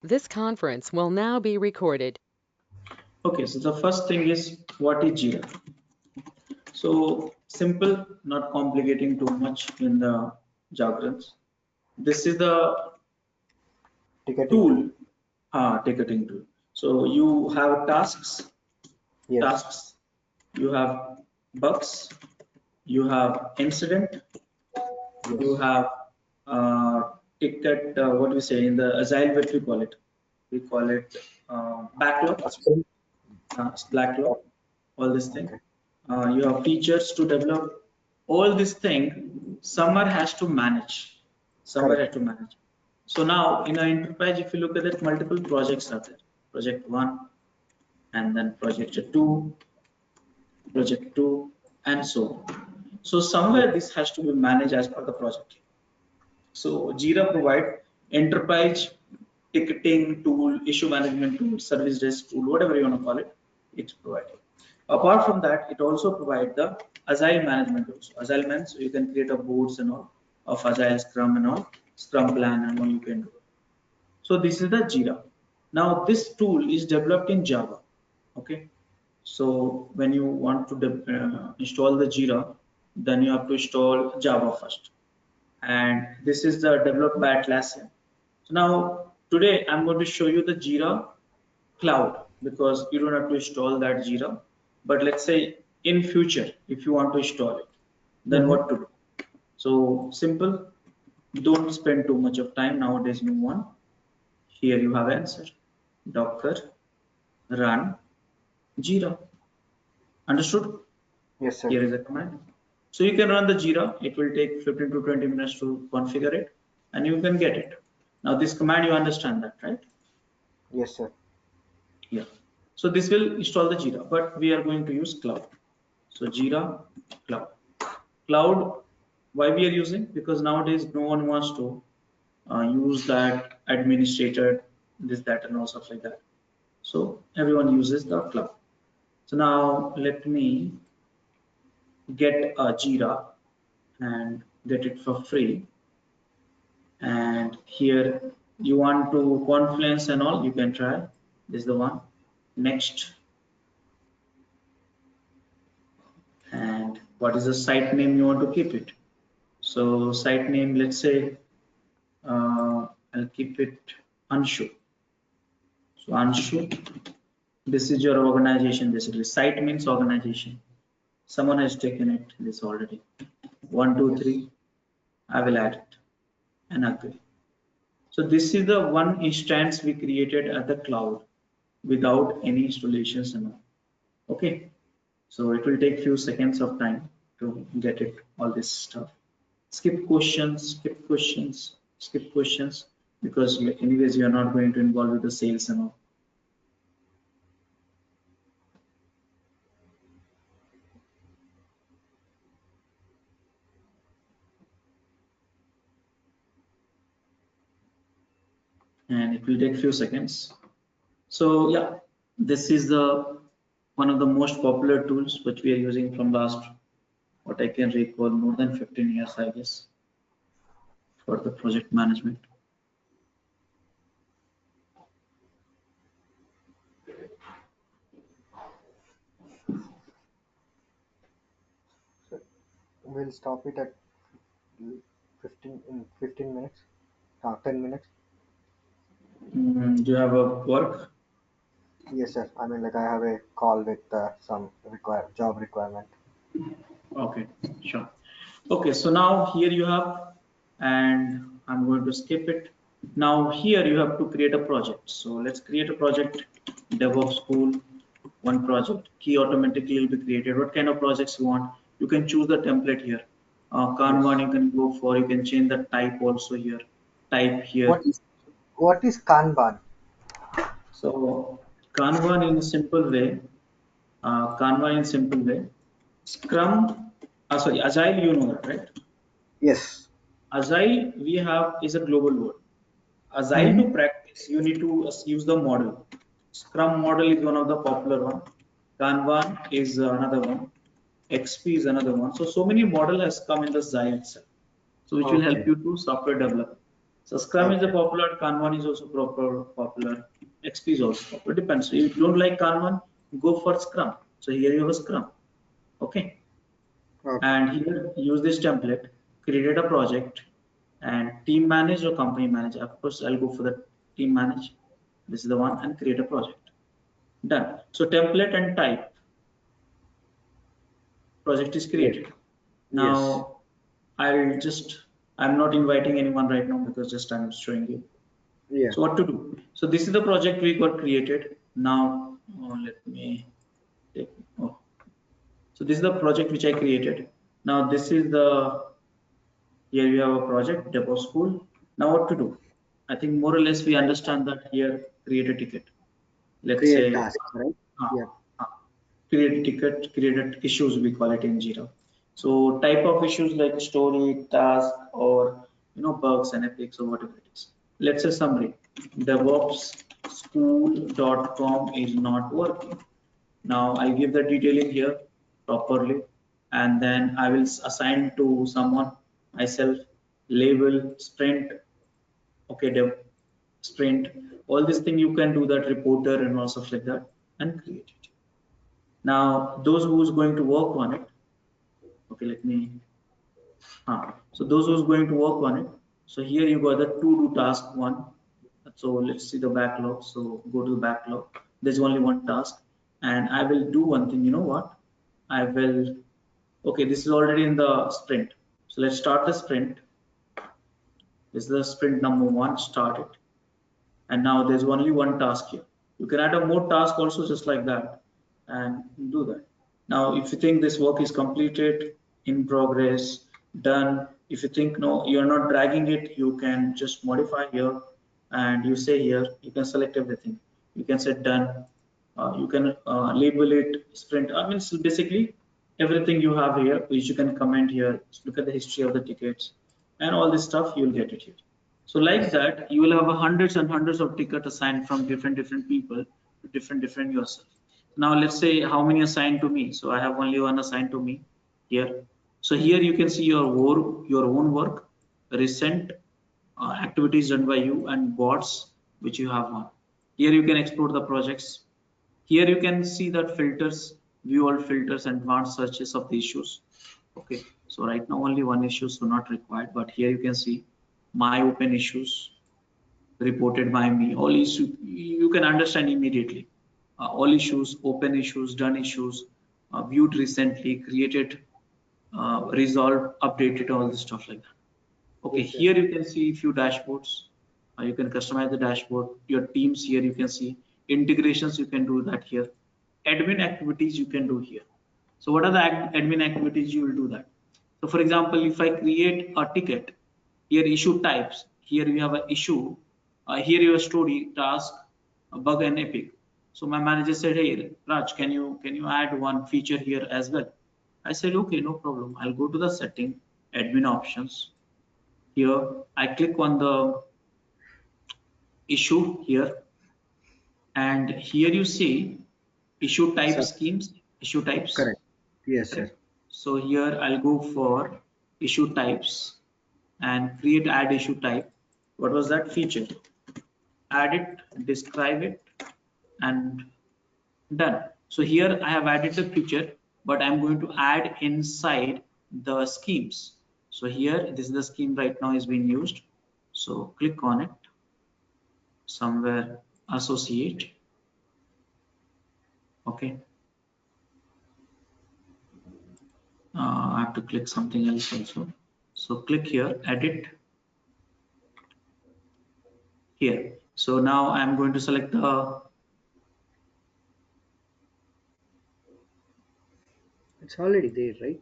This conference will now be recorded. Okay, so the first thing is what is Jira? So simple, not complicating too much in the jargons. This is the Ticketing tool, tool. ticketing tool. So you have Yes. tasks, you have bugs, you have incident, you Yes. have ticket. What do we say in the agile? What we call it? We call it backlog, A sprint. backlog. All this thing. Okay. You have features to develop. All this thing, somewhere has to manage. Somewhere Correct. has to manage. So now in an enterprise, if you look at it, multiple projects are there. Project one, and then project two, and so on. So Yes. somewhere this has to be managed as per the project. So Jira provide enterprise ticketing tool, issue management tool, service desk tool, whatever you want to call it, it's provided. Apart from that, it also provides the agile management tools. Agile means you can create a boards and all of agile scrum and all, scrum plan and all you can do. So this is the Jira. Now this tool is developed in Java. Okay. So when you want to install the Jira, then you have to install Java first. And this is the developed by Atlassian. So now today I'm going to show you the Jira cloud because you don't have to install that Jira. But let's say in future, if you want to install it, then Mm-hmm. what to do? So simple, don't spend too much of time nowadays. Move on. Here you have answer. Docker run Jira. Understood? Yes, sir. Here is a command. So you can run the Jira. It will take 15 to 20 minutes to configure it and you can get it. Now this command, you understand that, right? Yes, sir. Yeah. So this will install the Jira, but we are going to use cloud. So Jira cloud. Cloud, why we are using? Because nowadays no one wants to use that administrator, this, that, and all stuff like that. So everyone uses the cloud. So now let me get a Jira and get it for free. And here you want to Confluence and all, you can try. This is the one. Next. And what is the site name you want to keep it? So site name, let's say, I'll keep it Anshu. So Anshu, this is your organization basically. Site means organization. Someone has taken it this already. One, two, Yes. three. I will add it and agree. So this is the one instance we created at the cloud without any installations and all. Okay. So it will take few seconds of time to get it, all this stuff. Skip questions, skip questions, skip questions, because anyways you are not going to involve with the sales and all. And it will take few seconds. So yeah, this is the one of the most popular tools which we are using from last, what I can recall, more than 15 years, I guess, for the project management. So we'll stop it at 15 minutes. 10 minutes. Do you have a work? Yes, sir. I mean, like I have a call with some job requirement. Okay, sure. Okay, so now here you have, and I'm going to skip it. Now here you have to create a project. So let's create a project, DevOps school, one project. Key automatically will be created. What kind of projects you want? You can choose the template here. Kanban Yes. you can go for, you can change the type also here, type here. What is what is Kanban? So Kanban in a simple way, Kanban in simple way, Scrum, sorry, Agile, you know that, right? Yes. Agile we have is a global word. Agile Mm-hmm. to practice, you need to use the model. Scrum model is one of the popular one. Kanban is another one. XP is another one. So many model has come in the Agile itself. So which will help Okay. you to software develop. So Scrum is a popular, Kanban is also popular, XP is also popular. Depends. If you don't like Kanban, go for Scrum. So here you have a Scrum. Okay. Okay. And here use this template, create a project, and team manage or company manage. Of course, I'll go for the team manage. This is the one, and create a project. Done. So template and type. Project is created. Yes. Now I'm not inviting anyone right now because just I'm showing you. Yeah. So what to do? So this is the project we got created. Now let me take. Oh. So this is the project which I created. Now this is the, here you have a project, depot school. Now what to do? I think more or less we Right. understand that here create a ticket. Let's Create say tasks, right? uh, Yeah. uh, create a ticket, created issues we call it in Jira. So type of issues like story, task, or bugs and epics or whatever it is. Let's say summary. DevOpsschool.com is not working. Now I give the detailing here properly, and then I will assign to someone myself label sprint. Okay, dev sprint. All this thing you can do that reporter and all stuff like that and create it. Now those who's going to work on it. Okay, let me. So those who's going to work on it. So here you got the to do task one. So let's see the backlog. So go to the backlog. There's only one task, and I will do one thing. You know what? I will. Okay, this is already in the sprint. So let's start the sprint. This is the sprint number one. Start it. And now there's only one task here. You can add a more task also just like that and do that. Now, if you think this work is completed, in progress, done, if you think no, you're not dragging it, you can just modify here and you say here, you can select everything. You can say done. You can label it sprint. I mean, so basically everything you have here, which you can comment here, look at the history of the tickets and all this stuff, you'll get it here. So like that, you will have hundreds and hundreds of tickets assigned from different people to different yourself. Now let's say how many assigned to me. So I have only one assigned to me here. So here you can see your own work, recent activities done by you and bots which you have on. Here you can explore the projects. Here you can see that filters, view all filters and advanced searches of the issues. Okay, so right now only one issue, so not required, but here you can see my open issues reported by me. All issues you can understand immediately. All issues, open issues, done issues, viewed recently, created, resolved, updated, all this stuff like that. Okay, Yes, yes. here you can see a few dashboards. You can customize the dashboard. Your teams here you can see. Integrations you can do that here. Admin activities you can do here. So what are the admin activities you will do that? So for example, if I create a ticket, here issue types, here you have an issue, here your story, task, a bug and epic. So my manager said, hey Raj, can you add one feature here as well? I said, okay, no problem. I'll go to the setting, admin options. Here I click on the issue here, and here you see issue type Sir, schemes, issue types. correct. Yes, sir. Correct. So here I'll go for issue types and create add issue type. What was that feature? Add it, describe it, and done. So here I have added the feature, but I'm going to add inside the schemes. So here this is the scheme right now is being used. So click on it, somewhere associate. Okay. I have to click something else also. So click here, edit here. So now I'm going to select the, It's already there, right?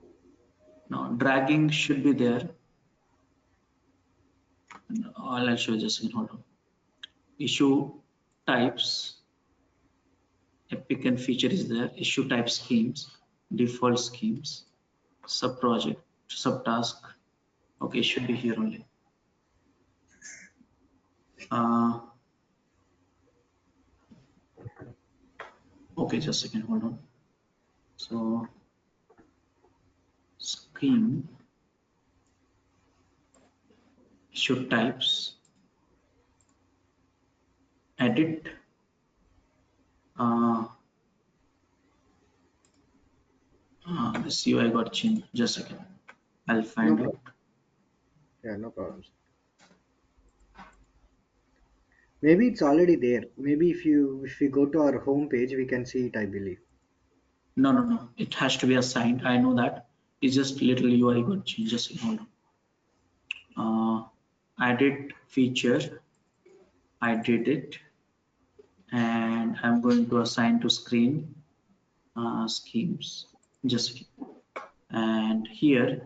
no, dragging should be there. I'll show you just hold on. Issue types, epic and feature is there. Issue type schemes, default schemes, sub project, subtask. Okay, should be here only. Uh, okay, just a second, hold on. So scheme, issue types. edit. This UI got changed. Just a second. I'll No find problem. out. Yeah, no problems. Maybe it's already there. Maybe if we go to our home page, we can see it, I believe. No. It has to be assigned. I know that. It's just little UI got changed. Just a second. Hold on. Edit feature. I did it, and I'm going to assign to screen schemes. Just a second. And here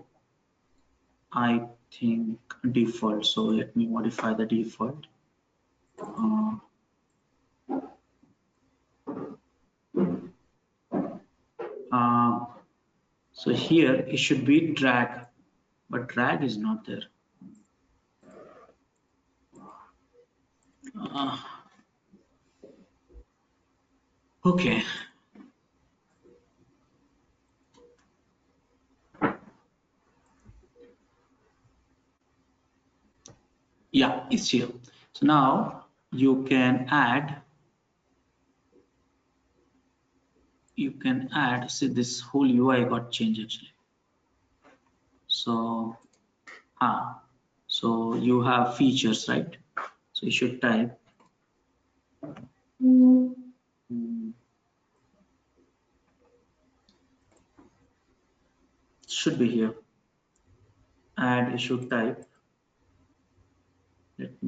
I think default. So let me modify the default. Uh, so here it should be drag, but drag is not there. Okay. Yeah, it's here. So now you can add. See, this whole UI got changed actually. So so you have features, right? So you should type should be here. Add issue type. Let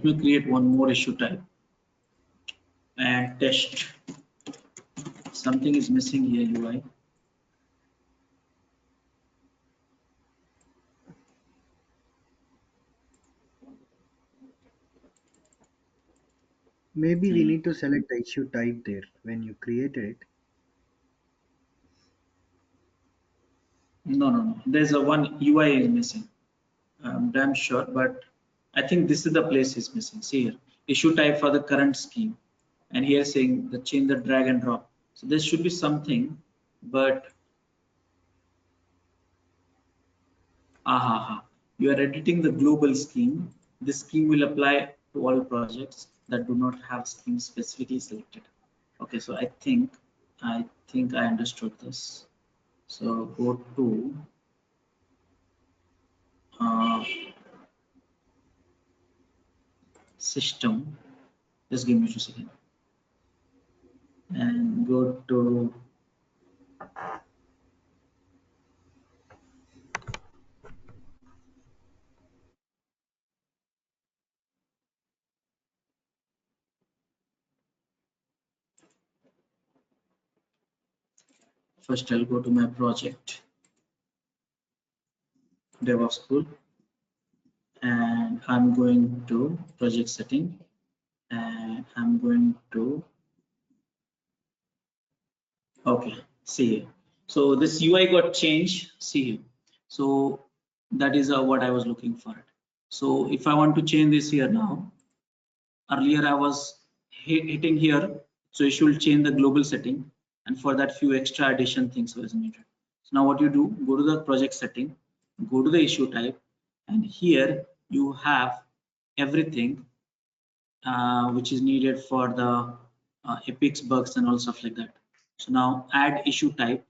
me create one more issue type and test. Something is missing here, UI. Maybe we need to select the issue type there when you created it. No. There's a one UI is missing. I'm damn sure, but I think this is the place is missing. See here, issue type for the current scheme, and here saying the change the drag and drop. So there should be something, but you are editing the global scheme. This scheme will apply to all projects that do not have scheme specifically selected. Okay, so I think I understood this. So go to system. Just give me 2 seconds and go to first. I'll go to my project DevOps tool, and I'm going to project setting, and I'm going to okay. See here. So this UI got changed. See here. So that is what I was looking for. So if I want to change this here now, earlier I was hitting here, so you should change the global setting, and for that few extra addition things was needed. So now what you do, go to the project setting, go to the issue type, and here you have everything which is needed for the epics, bugs, and all stuff like that. So now add issue type.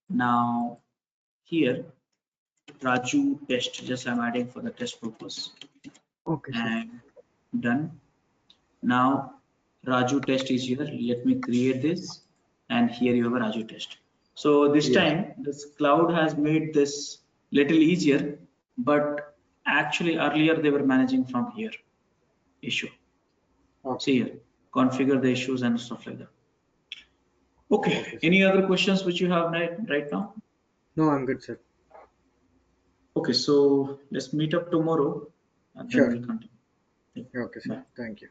Now here Raju test, just I'm adding for the test purpose, Okay, sir. and done. Now Raju test is here. Let me create this, and here you have a Raju test. So this Yes. time this cloud has made this little easier, but actually earlier they were managing from here issue. Okay. See here, configure the issues and stuff like that. Okay. Okay, sir. Any other questions which you have right now? No, I'm good, sir. Okay, so let's meet up tomorrow and then Sure. we'll continue. Okay, sir. Bye. Thank you.